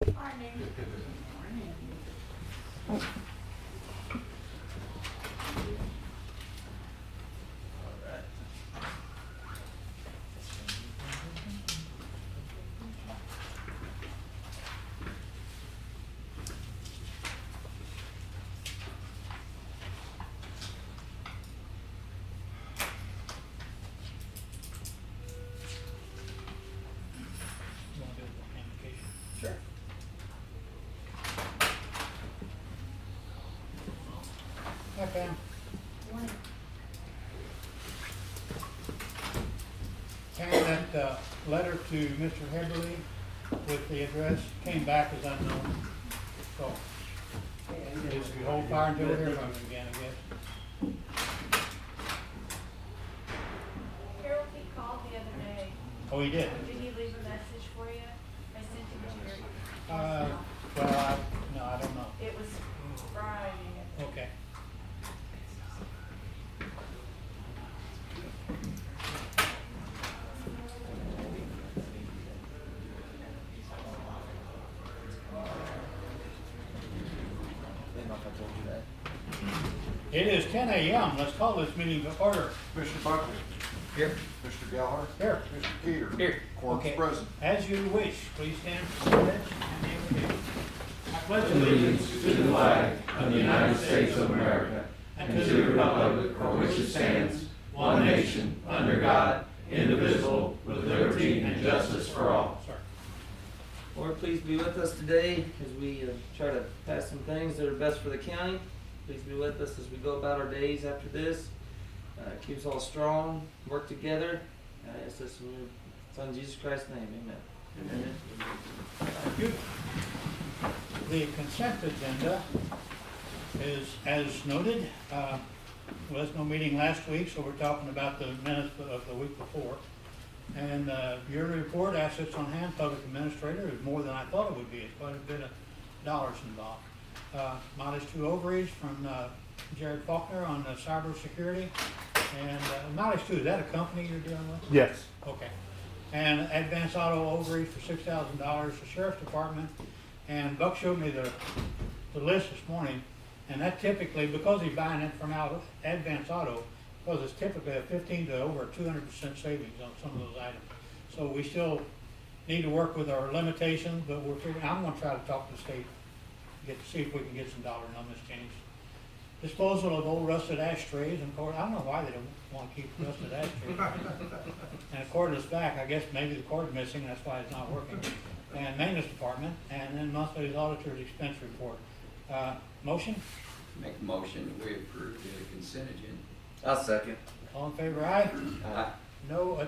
Sure. Okay. And that letter to Mr. Heberly with the address came back as unknown. So, just hold fire until we hear from him again, I guess. Harold, he called the other day. Oh, he did? Did he leave a message for you? I sent him to your. Well, no, I don't know. It was Friday. Okay. It is 10 a.m. Let's call this meeting to order. Mr. Buckley. Here. Mr. Gallagher. Here. Mr. Keeter. Here. Quorum's Okay. present. As you wish, please stand for the pledge and name of duty. I pledge Allegiance to the flag of the United States of America and to the republic for which it stands, one nation, under God, indivisible, with liberty and justice for all. Sir. Lord, please be with us today as we try to pass some things that are best for the county. Please be with us as we go about our days after this. Keep us all strong, work together. I ask this in your Son Jesus Christ's name, amen. Amen. Thank you. The consent agenda is as noted. There was no meeting last week, so we're talking about the minutes of the week before. And your report, assets on hand, public administrator, is more than I thought it would be. It's quite a bit of dollars involved. Mileage 2 overage from Jared Faulkner on cyber security. And Mileage 2, is that a company you're dealing with? Yes. Okay. And Advance Auto overage for $6,000, the Sheriff's Department. And Buck showed me the list this morning, and that typically, because he's buying it from out Advance Auto, because it's typically a 15 to over 200% savings on some of those items. So we still need to work with our limitations, but we're figuring, I'm gonna try to talk to the state, get to see if we can get some dollar numbers changed. Disposal of old rusted ashtrays, and of course, I don't know why they don't want to keep rusted ashtrays. And a cordless vac, I guess maybe the cord's missing, that's why it's not working. And maintenance department, and then monthly auditor's expense report. Motion? Make a motion that we approve the consent agenda. I'll second. All in favor, aye? Aye. No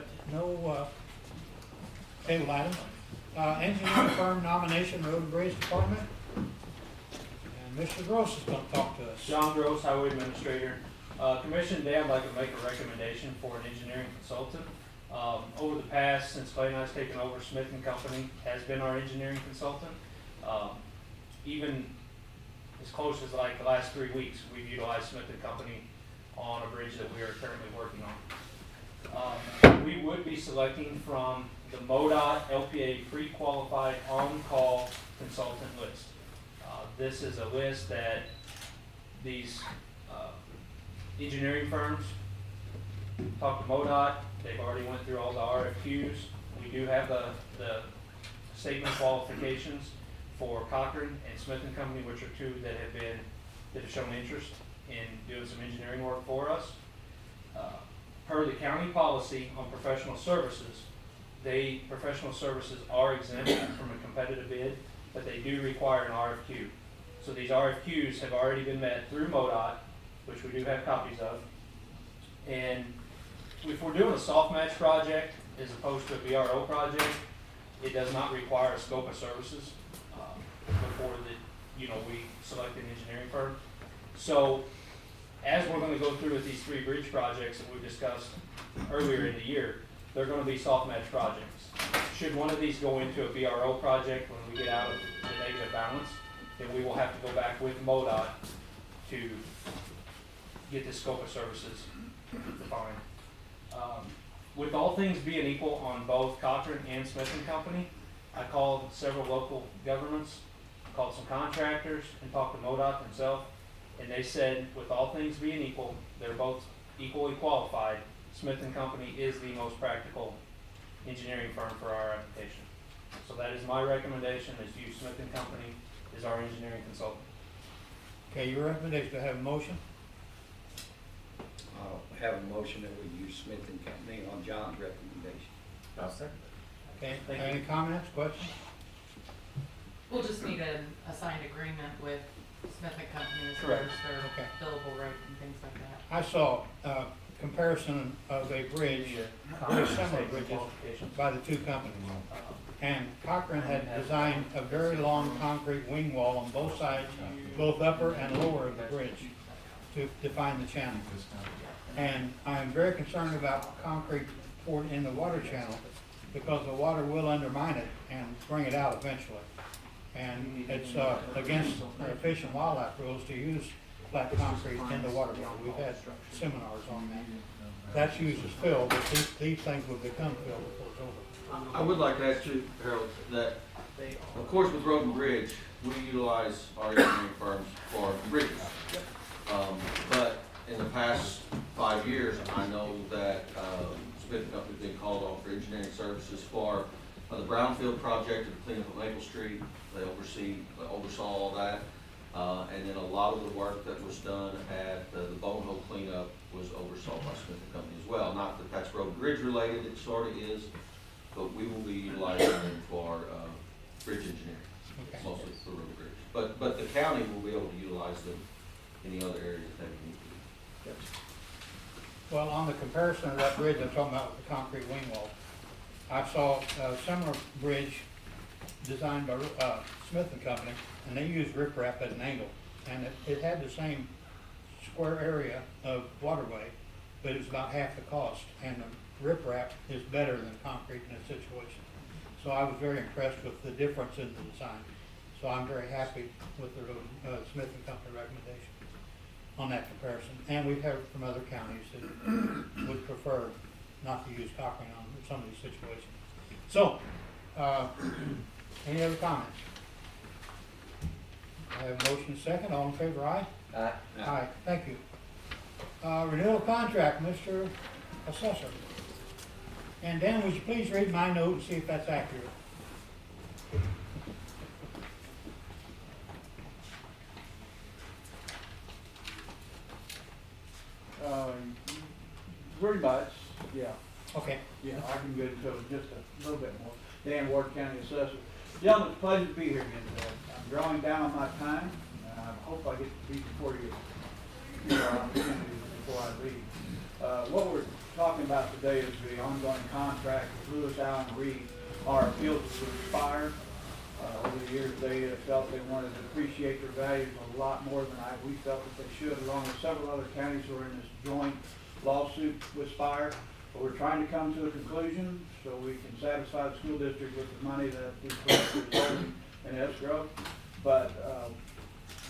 table items. Engineering firm nomination, road and bridge department. And Mr. Gross is gonna talk to us. John Gross, Highway Administrator. Commission today, I'd like to make a recommendation for an engineering consultant. Over the past, since Clay and I's taken over, Smith & Company has been our engineering consultant. Even as close as like the last 3 weeks, we've utilized Smith & Company on a bridge that we are currently working on. We would be selecting from the MoDOT LPA pre-qualified on-call consultant list. This is a list that these engineering firms talk to MoDOT. They've already went through all the RFQs. We do have the statement qualifications for Cochran and Smith & Company, which are two that have shown interest in doing some engineering work for us. Per the county policy on professional services, professional services are exempt from a competitive bid, but they do require an RFQ. So these RFQs have already been met through MoDOT, which we do have copies of. And if we're doing a soft match project as opposed to a BRO project, it does not require a scope of services before we select an engineering firm. So as we're going to go through with these 3 bridge projects that we discussed earlier in the year, they're going to be soft match projects. Should one of these go into a BRO project when we get out of the negative balance, then we will have to go back with MoDOT to get the scope of services defined. With all things being equal on both Cochran and Smith & Company, I called several local governments, called some contractors, and talked to MoDOT himself, and they said, with all things being equal, they're both equally qualified. Smith and Company is the most practical engineering firm for our application. So that is my recommendation, is use Smith and Company as our engineering consultant. Okay, your recommendation, do I have a motion? I'll have a motion that we use Smith and Company on John's recommendation. I'll second. Okay, Thank you. any comments, questions? We'll just need a signed agreement with Smith and Company as far Correct. as their Okay. billable rate and things like that. I saw a comparison of a bridge, very similar bridges, Qualifications. by the two companies. And Cochran had designed a very long concrete wing wall on both sides, both upper and lower of the bridge, to define the channel. And I'm very concerned about concrete poured in the water channel, because the water will undermine it and bring it out eventually. And it's against Fish and Wildlife rules to use flat concrete in the waterway. We've had seminars on that. That's used as fill, but these things would become fill before it's over. I would like to ask you, Harold, that, of course, with road and bridge, we utilize our engineering firms for bridges. But in the past 5 years, I know that Smith and Company's been called on for engineering services for the brownfield project to clean up of Maple Street. They oversaw all that. And then a lot of the work that was done at the bone hole cleanup was oversaw by Smith and Company as well. Not that that's road and bridge related, it sort of is, but we will be utilizing them for bridge engineering, Okay. mostly for road and bridge. But the county will be able to utilize them in the other areas that they need to. Well, on the comparison of that bridge I'm talking about with the concrete wing wall, I saw a similar bridge designed by Smith and Company, and they used riprap at an angle. And it had the same square area of waterway, but it was about half the cost. And the riprap is better than concrete in this situation. So I was very impressed with the difference in the design. So I'm very happy with the Smith and Company recommendation on that comparison. And we've heard from other counties that would prefer not to use Cochran on some of these situations. So, any other comments? I have a motion second. All in favor, aye? Aye. Aye, thank you. Renewal contract, Mr. Assessor. And Dan, would you please read my note and see if that's accurate? Pretty much, yeah. Okay. Yeah, I can get into it just a little bit more. Dan Ward, County Assessor. Gentlemen, it's a pleasure to be here again today. I'm drawing down on my time, and I hope I get to be before you, your opportunities before I leave. What we're talking about today is the ongoing contract with Lewis Allen Reed. Our appeals to expire. Over the years, they felt they wanted to appreciate their values a lot more than we felt that they should, along with several other counties who are in this joint lawsuit with Spire. But we're trying to come to a conclusion so we can satisfy the school district with the money that these collectors are holding in escrow. But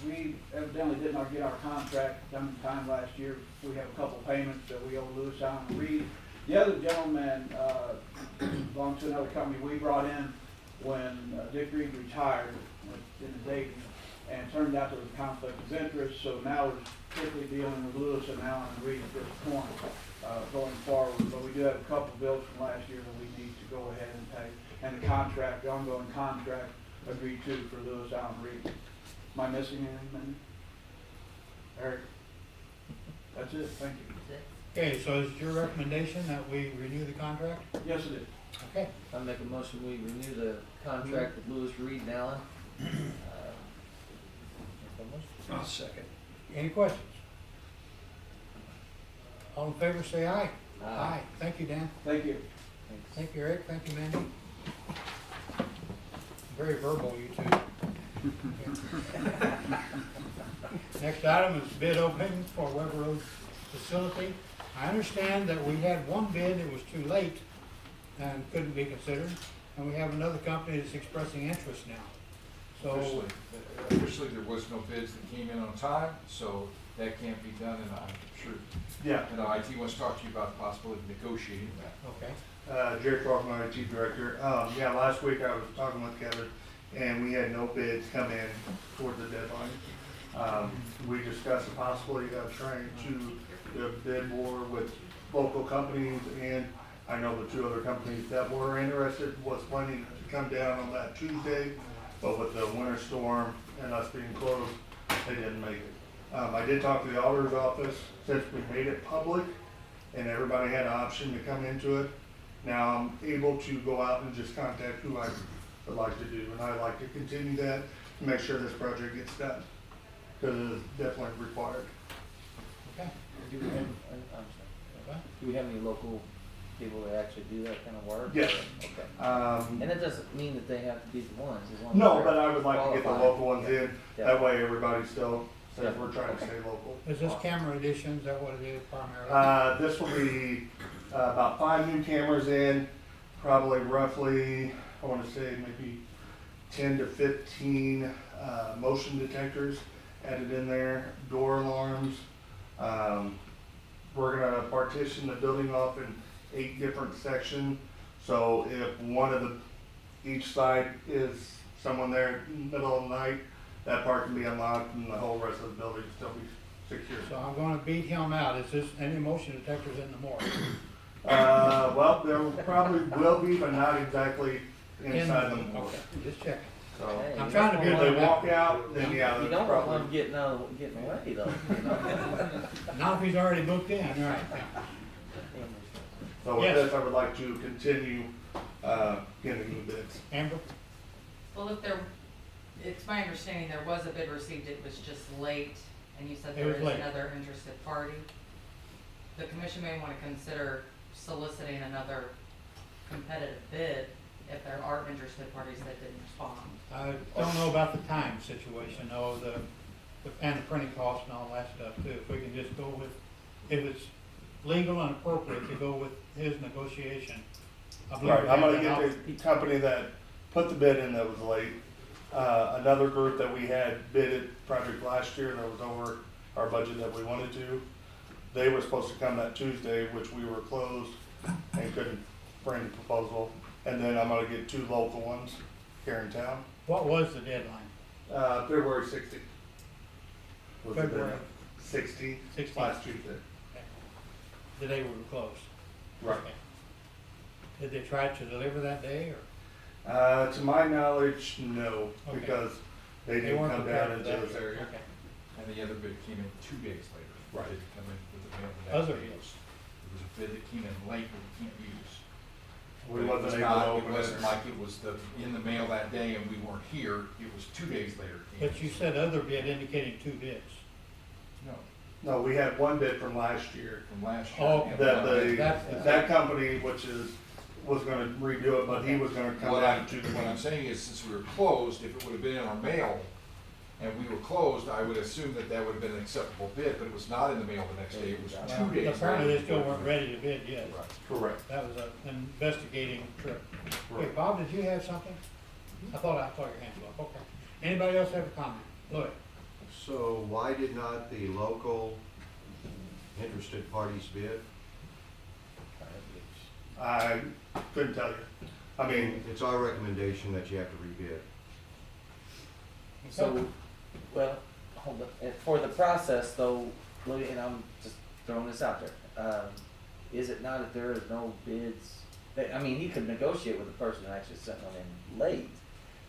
we evidently did not get our contract done in time last year. We have a couple payments that we owe Lewis Allen Reed. The other gentleman belongs to another company we brought in when Dick Reed retired in the Navy, and it turned out there was a conflict of interest. So now we're strictly dealing with Lewis and Allen Reed at this point. Going forward, but we do have a couple bills from last year that we need to go ahead and pay, and the contract, the ongoing contract, agreed to for Lewis Allen Reed. Am I missing anything? Eric? That's it, thank you. Okay, so is it your recommendation that we renew the contract? Yes, it is. Okay. I make a motion, we renew the contract with Lewis, Reed, and Allen. I'll second. Any questions? All in favor, say aye. Aye. Thank you, Dan. Thank you. Thank you, Eric. Thank you, Mandy. Very verbal, you two. Next item is bid opening for Weber Road facility. I understand that we had one bid that was too late and couldn't be considered, and we have another company that's expressing interest now. So, Officially, there was no bids that came in on time, so that can't be done, and I'm sure, Yeah. IT wants to talk to you about the possibility of negotiating that. okay. Jerry Clark, my IT director. Yeah, last week I was talking with Kevin, and we had no bids come in toward the deadline. We discussed the possibility of trying to do a bid war with local companies, and I know the two other companies that were interested was planning to come down on that Tuesday, but with the winter storm and us being closed, they didn't make it. I did talk to the auditor's office, since we made it public, and everybody had an option to come into it. Now I'm able to go out and just contact who I would like to do, and I'd like to continue that to make sure this project gets done, because it is definitely required. Okay. Do we have, I'm sorry. Do we have any local people that actually do that kind of work? Yes. Okay. And it doesn't mean that they have to be the ones, as long as No, they're but I would like to get the qualified. local ones in, Yeah. that way everybody still, Yeah. says we're trying to stay local. Is this camera edition, is that what it is primarily? This will be about 5 new cameras in, probably roughly, I want to say maybe 10 to 15 motion detectors added in there, door alarms. We're gonna partition the building off in 8 different sections. So if one of each side is someone there in the middle of the night, that part can be unlocked and the whole rest of the building can still be secure. So I'm gonna beat him out. Is this any motion detectors in the morgue? Well, there probably will be, but not exactly inside the morgue. Okay, just checking. So, Hey, I'm you trying to don't be if want they able walk out, then yeah, You that's don't want probably. them getting away though, you know? Not if he's already booked in, all right. So with Yes. this, I would like to continue, getting new bids. Amber? Well, if there, it's my understanding there was a bid received, it was just late, and you said It there was is late. another interested party. The commission may wanna consider soliciting another competitive bid if there are interested parties that didn't respond. I don't know about the time situation, though, and the printing costs and all that stuff too. If we can just go with, if it's legal and appropriate to go with his negotiation. I believe Right, we I'm have gonna that get the company that put the bid in that was late. Another group that we had bidded project last year that was over our budget that we wanted to. They were supposed to come that Tuesday, which we were closed and couldn't bring the proposal. And then I'm gonna get 2 local ones here in town. What was the deadline? February 16th. Was the February deadline. 16th, 16th. last Tuesday. The day we were closed? Right. Okay. Did they try to deliver that day, or? To my knowledge, no, Okay. because they They didn't weren't come prepared down for into that? this area. Okay. And the other bid came in 2 days later. Right. It didn't come in with the mail the next Other day. bids. It was a bid that came in late that we can't use. We But it wasn't was able to not- open It wasn't it. like it was in the mail that day and we weren't here, it was 2 days later. it came But in. you said other bid indicating 2 bids. No, No, we had one bid from last year. from last year. Oh, Yeah, That That's- that company, which was gonna redo it, but he was gonna come What down to the. I'm saying is, since we were closed, if it would have been in our mail and we were closed, I would assume that that would have been an acceptable bid, but it was not in the mail the next day, it was 2 days. Apparently later. they still weren't ready to bid yet. Right. Correct. That was an investigating trip. Okay, Right. Bob, did you have something? I saw your hand go up, okay. Anybody else have a comment? Lloyd? So why did not the local interested parties bid? I couldn't tell you. I mean, It's our recommendation that you have to rebid. So, well, hold on, and for the process though, Louis, and I'm just throwing this out there, is it not that there is no bids? I mean, he could negotiate with the person who actually sent one in late,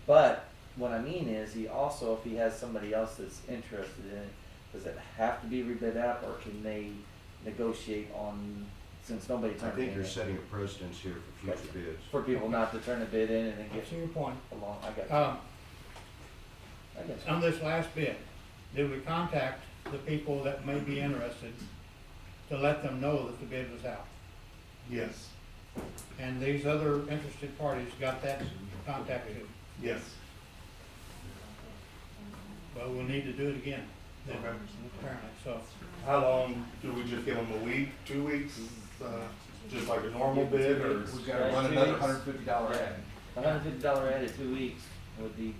but what I mean is, he also, if he has somebody else that's interested in it, does it have to be rebid out, or can they negotiate on, since nobody I turned it think in? you're setting a precedence here for future bids. For people not to turn a bid in and then I get see your point. along, I got you. I guess. On this last bid, did we contact the people that may be interested to let them know that the bid was out? yes, And these other interested parties got that contact too? yes. Well, we'll need to do it again, then, Okay. apparently, so. How long, do we just give them a week, 2 weeks, just like a normal bid, or? We've got to run another $150 ad. $150 ad at 2 weeks would be.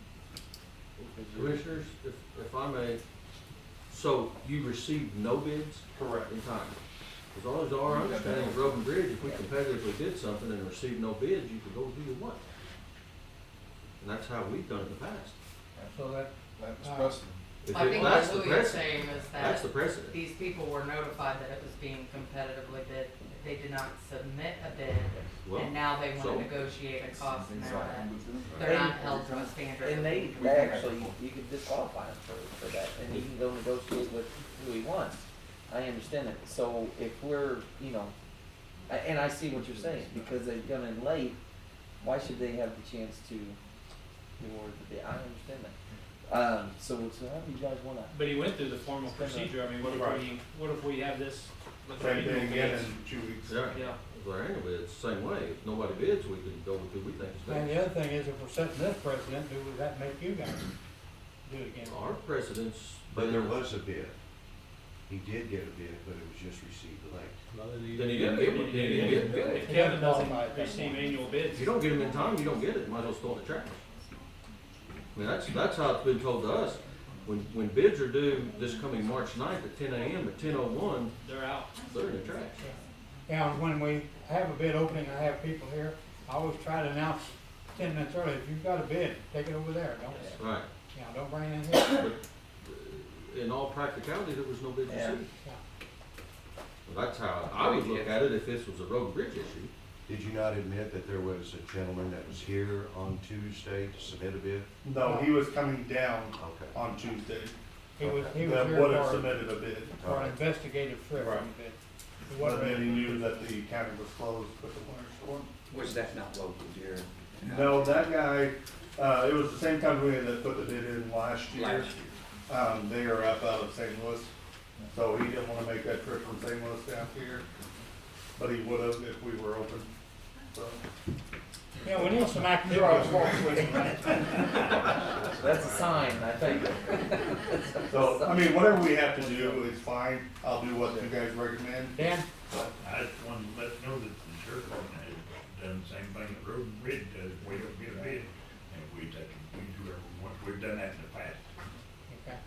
Commissioners, if I may, so you received no bids Correct. in time? As long as our understanding of road and bridge, if we competitively did something and received no bids, you could go do your what? And that's how we've done it in the past. So that, That was precedent. If I it- think that's what the Louis is precedent. saying is That's the that precedent. these people were notified that it was being competitively bid. They did not submit a bid, Well, and now they so- want to negotiate a cost now that they're not held to a standard. And they actually, you could disqualify him for that, and he can go negotiate with who he wants. I understand it. So if we're, you know, and I see what you're saying, because they've gone in late, why should they have the chance to reward the bid? I understand that. So how do you guys wanna? But he went through the formal procedure. I mean, what if we have this with our Same annual thing again bids? in 2 weeks. Yeah, Yeah. with our annual bids, same way. If nobody bids, we can go with who we think is and best. the other thing is, if we're setting this precedent, does that make you guys do it again? Our precedents. But there was a bid. He did get a bid, but it was just received late. Then he didn't get one, then he didn't get a bid. If Kevin doesn't receive annual bids. If you don't get them in time, you don't get it, might as well throw it in the trash. I mean, that's how it's been told to us. When bids are due this coming March 9th at 10 a.m., at 10:01, They're out. they're in the trash. Yeah, when we have a bid opening, I have people here, I always try to announce 10 minutes early, if you've got a bid, take it over there, don't, Right. you know, don't bring it in here. But in all practicality, there was no bid Yeah. received. Yeah. Well, that's how I would look at it if this was a road and bridge issue. Did you not admit that there was a gentleman that was here on Tuesday to submit a bid? No, he was coming down Okay. on Tuesday. He was That here would have for, submitted a bid. for an investigative trip, Right. he bid. He But wasn't then he ready. knew that the county was closed with the winter storm. Was that not local, Jared? No, that guy, it was the same company that put the bid in last year. Last year. They are up out of St. Louis, so he didn't wanna make that trip from St. Louis down here. But he would have if we were open, so. Yeah, we need some activity. That's a sign, I think. So, I mean, whatever we have to do is fine. I'll do what you guys recommend. Dan? I just wanted to let you know that the sheriff department has done the same thing that Road and Bridge does, we don't get a bid, and we do whatever we want, we've done that in the past. Okay.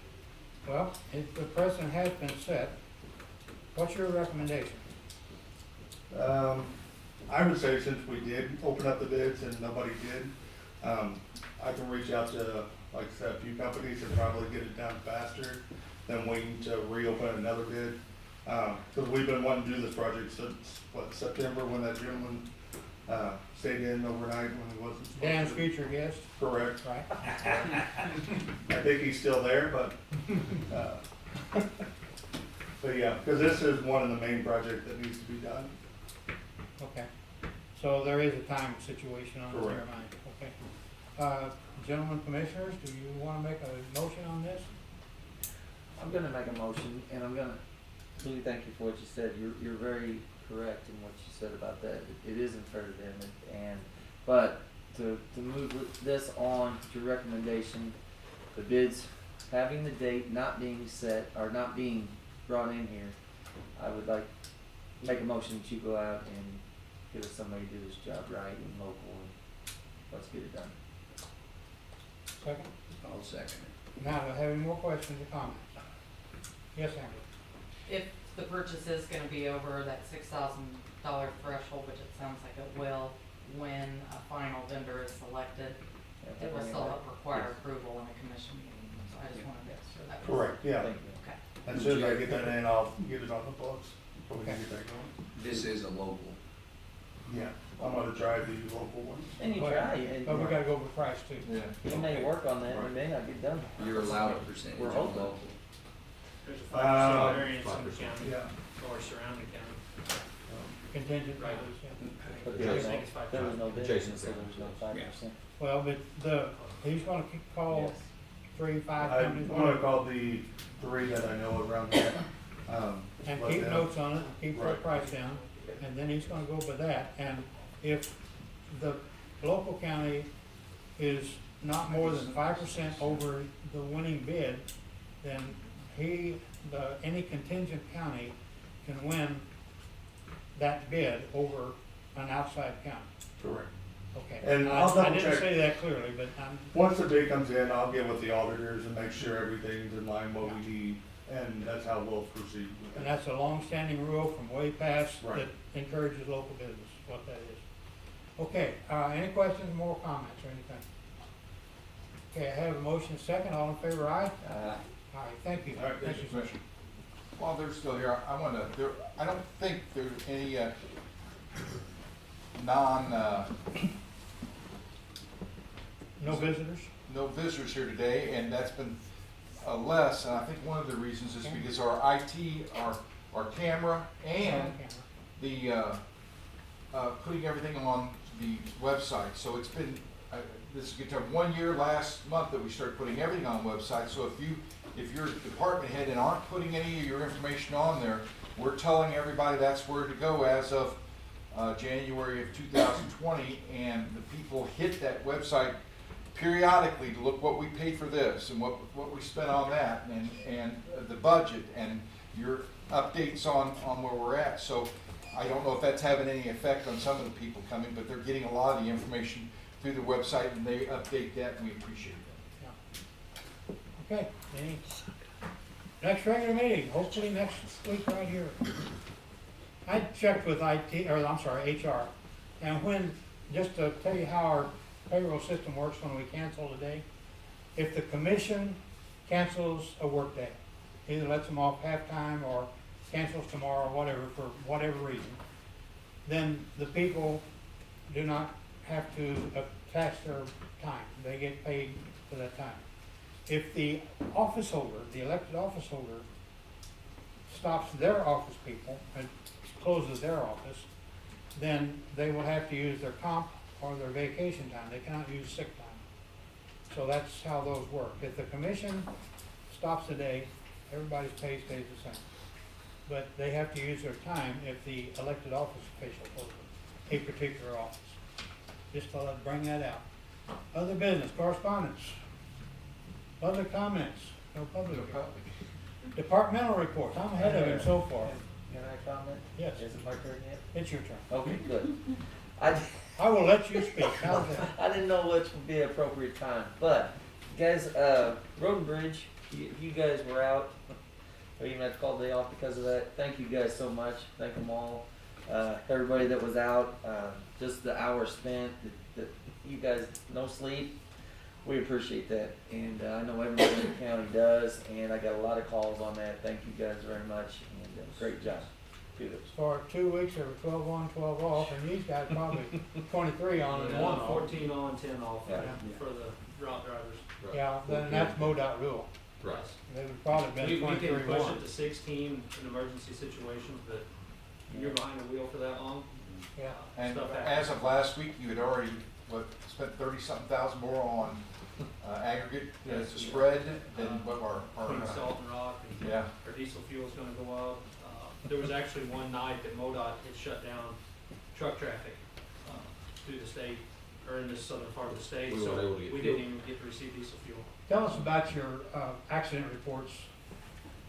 Well, if the precedent has been set, what's your recommendation? I would say since we did open up the bids and nobody did, I can reach out to, like I said, a few companies and probably get it done faster than waiting to reopen another bid. Cause we've been wanting to do this project since, what, September, when that gentleman, stayed in overnight when he wasn't supposed to. Dan's future guest, Correct. right? I think he's still there, but, but yeah, cause this is one of the main projects that needs to be done. Okay. So there is a time situation on it, never Correct. mind, okay. Gentlemen commissioners, do you wanna make a motion on this? I'm gonna make a motion, and I'm gonna, really thank you for what you said. You're very correct in what you said about that. It isn't fair to them, but to move with this on to recommendation, the bids having the date not being set, or not being brought in here, I would like, make a motion that you go out and get us somebody to do this job right and local, and let's get it done. Second? I'll second it. Now, do I have any more questions or comments? Yes, Amber? If the purchase is gonna be over that $6,000 threshold, which it sounds like it will, when a final vendor is selected, it will still require approval in a commission meeting, so I just wanted to make sure that was. Correct, yeah. Thank you. Okay. As soon as I get that in, I'll get it on the books, so we can get that going. This is a local. Yeah, I'm gonna try the local one. And you But- try, and But we gotta go with price too. you may work on that, and it may not get done. You're allowed a percentage We're of hoping. local. There's a 5% variance in the 5%. county Yeah. or surrounding county. Contingent Right. values, yeah. But I there was think no, it's 5%. there was no bid, Jason so there was no 5%. Well, but he's gonna call Yes. 3, 5 I'm companies. gonna call the three that I know around there. And let keep them- notes on it, and keep that Right. price down, and then he's gonna go by that. And if the local county is not more than 5% over the winning bid, then any contingent county can win that bid over an outside county. Correct. Okay. And I'll double I didn't check. say that clearly, but Once the bid comes in, I'll get with the auditors and make sure everything's in line what we need. and that's how we'll proceed with And it. that's a long-standing rule from way past Right. that encourages local business, what that is. Okay, any questions, more comments or anything? Okay, I have a motion second, all in favor, aye? Aye, thank you. All right, thank you, Commissioner. While they're still here, I don't think there's any, No visitors? no visitors here today, and that's been less, and I think one of the reasons is because our IT, our camera, and the, putting everything on the website, so it's been, this is good time, 1 year last month that we started putting everything on the website, so if you're a department head and aren't putting any of your information on there, we're telling everybody that's where to go as of January of 2020, and the people hit that website periodically to look what we paid for this and what we spent on that, and the budget and your updates on where we're at. So I don't know if that's having any effect on some of the people coming, but they're getting a lot of the information through the website, and they update that, and we appreciate that. Okay, next regular meeting, hopefully next week right here. I checked with HR, and when, just to tell you how our payroll system works when we cancel today, if the commission cancels a workday, either lets them off half-time or cancels tomorrow, whatever, for whatever reason, then the people do not have to attach their time. They get paid for that time. If the office holder, the elected office holder, stops their office people and closes their office, then they will have to use their comp or their vacation time. They cannot use sick time. So that's how those work. If the commission stops a day, everybody's pay stays the same. But they have to use their time if the elected office official holds a particular office. Just thought I'd bring that out. Other business, correspondence, public comments, no public. Departmental reports, I'm ahead of him so far. Can I comment? Yes. Is it my turn yet? It's your turn. Okay, good. I will let you speak. How's that? I didn't know which would be appropriate time, but guys, Road and Bridge, you guys were out. I even had to call the day off because of that. Thank you guys so much. Thank them all. Everybody that was out, just the hours spent, that you guys, no sleep. We appreciate that, and I know everybody in the county does, and I got a lot of calls on that. Thank you guys very much, and great job. Kudos. For 2 weeks, there were 12 on, 12 off, and these guys probably 23 on and 1 off. 14 on, 10 off Yeah. for the route drivers. Yeah, then that's MoDOT rule. Right. They would probably been We 23 can push one. it to 16 in emergency situations, but you're behind the wheel for that long. Yeah. And Stuff happens. as of last week, you had already, spent 30-something thousand more on aggregate as a spread than what Between salt and rock, and yeah. our diesel fuel's gonna go up. There was actually one night that MoDOT had shut down truck traffic through the state, or in this southern part of the state, We weren't so able to get we fuel. didn't even get to receive diesel fuel. Tell us about your accident reports.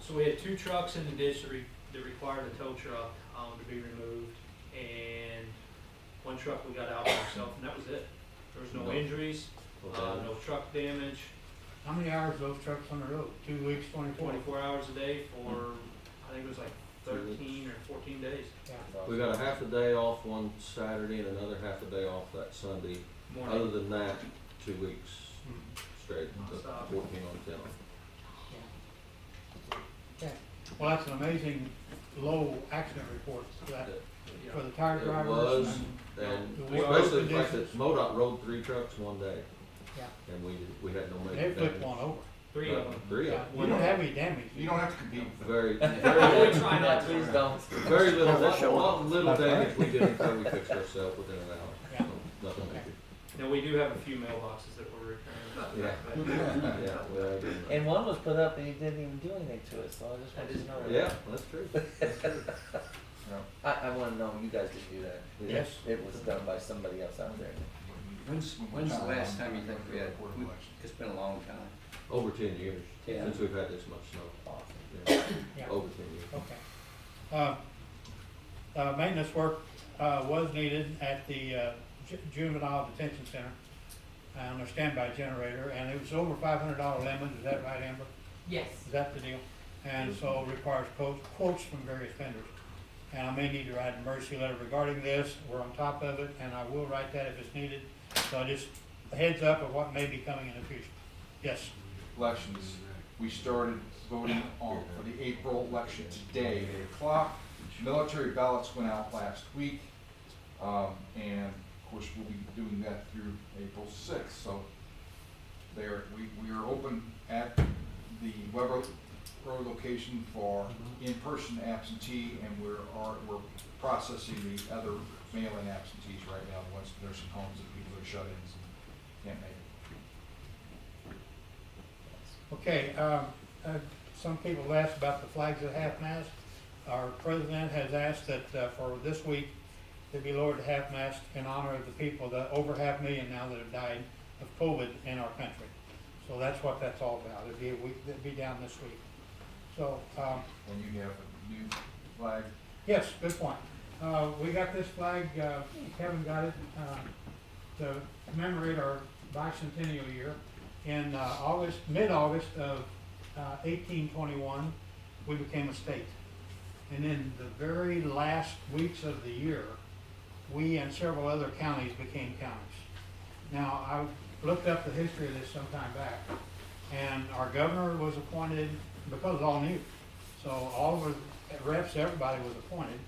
So we had 2 trucks in the ditch that required a tow truck to be removed, and 1 truck we got out by ourselves, and that was it. There was no injuries, no truck damage, How many hours are those trucks on the road? 2 weeks, 24? 24 hours a day for, I think it was like 13 or 14 days. Yeah. We got a half a day off one Saturday and another half a day off that Sunday. Morning. Other than that, 2 weeks Mhm. straight, Non-stop. 14 on 10 off. Okay. Well, that's an amazing low accident report for that, Yeah. for the tire It drivers. was, and- and The work especially the fact conditions. that MoDOT rode 3 trucks one day, Yeah. and we had no They major flipped damage. one over. 3 of them. 3 Yeah, of you don't have any damage. You don't have to compete. Very, We very, try not to. Please don't. very little damage we did until we fixed ourselves within an hour. Yeah. So, nothing major. Now, we do have a few mailboxes that we're repairing. Yeah. Yeah, well, I didn't. And one was put up and he didn't even do anything to it, so I just wanted to know. that. Yeah, that's true. That's true. I want to know you guys didn't do that. Yes. It was done by somebody else out there. When's the last time you think we had, it's been a long time. Over 10 years, Yeah. since we've had this much snow. Awesome. Yeah, Yeah. over 10 years. Okay. Maintenance work was needed at the juvenile detention center on their standby generator, and it was over $500 limit. Is that right, Amber? Yes. Is that the deal? and so it requires quotes from various vendors. And I may need to write an emergency letter regarding this. We're on top of it, and I will write that if it's needed. So just a heads up of what may be coming in the future. Yes. Elections. We started voting on for the April election today at 8 o'clock. Military ballots went out last week, and of course we'll be doing that through April 6th. So we are open at the Weber Road location for in-person absentee, and we're processing the other mail-in absentees right now. The ones in nursing homes and people that are shut-ins and can't make it. Okay, some people asked about the flags at half-mast. Our president has asked that for this week, they be lowered to half-mast in honor of the people, the over 500,000 now that have died of COVID in our country. So that's what that's all about. It'd be down this week. So, And you have a new flag. yes, good point. We got this flag, Kevin got it, to commemorate our bicentennial year. In mid-August of 1821, we became a state. And in the very last weeks of the year, we and several other counties became counties. Now, I looked up the history of this some time back, and our governor was appointed because it's all new. So all of the reps, everybody was appointed,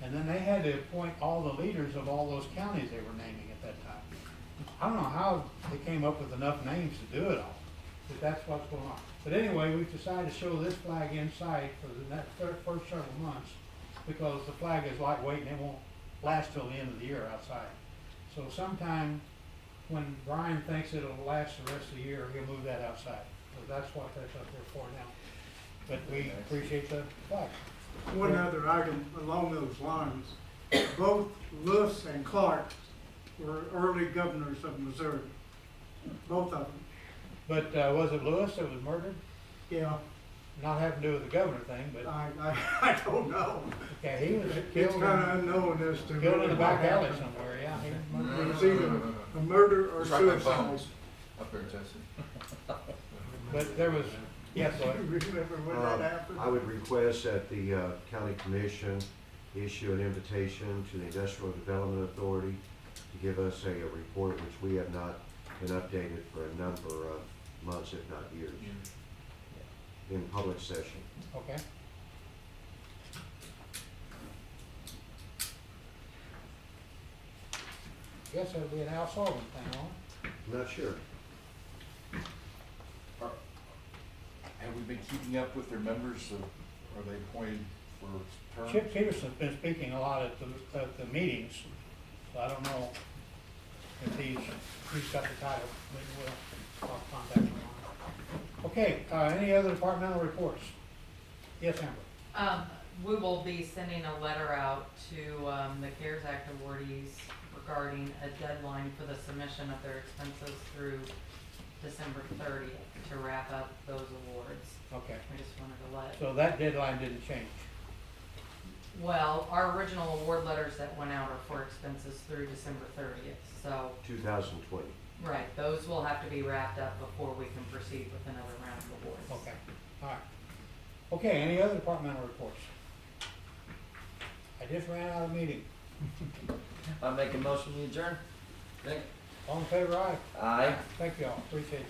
and then they had to appoint all the leaders of all those counties they were naming at that time. I don't know how they came up with enough names to do it all, but that's what's going on. But anyway, we've decided to show this flag inside for the first several months because the flag is lightweight and it won't last till the end of the year outside. So sometime when Brian thinks it'll last the rest of the year, he'll move that outside. So that's what that's up there for now. But we appreciate the flag. One other item along those lines, both Lewis and Clark were early governors of Missouri, both of them. But was it Lewis that was murdered? Yeah, Not having to do with the governor thing, but I don't know. okay, he was It's killed kind of unknown as to. killed in really the back what alley happened. somewhere, yeah. He was murdered. It was either a murder or It's right by suicide. Bones up there in Tennessee. But there was, yes, Do you remember when that happened? I would request that the county commission issue an invitation to the Industrial Development Authority to give us a report, which we have not been updated for a number of months, if not years, in public session. okay. Guess that'll be an Al Sullivan thing, huh? I'm not sure. Have we been keeping up with their members? Are they appointed for terms? Chip Peterson's been speaking a lot at the meetings, so I don't know if he's got the title, but I'll contact him on it. Okay, any other departmental reports? Yes, Amber? We will be sending a letter out to, the CARES Act awardees regarding a deadline for the submission of their expenses through December 30th to wrap up those awards. Okay, I just wanted to let. so that deadline didn't change. Well, our original award letters that went out are for expenses through December 30th, so. 2020. Right, those will have to be wrapped up before we can proceed with another round of awards. Okay, all right. Okay, any other departmental reports? I just ran out of meeting. I make a motion to adjourn. Thank All in favor, aye? Aye. Thank you all, appreciate you.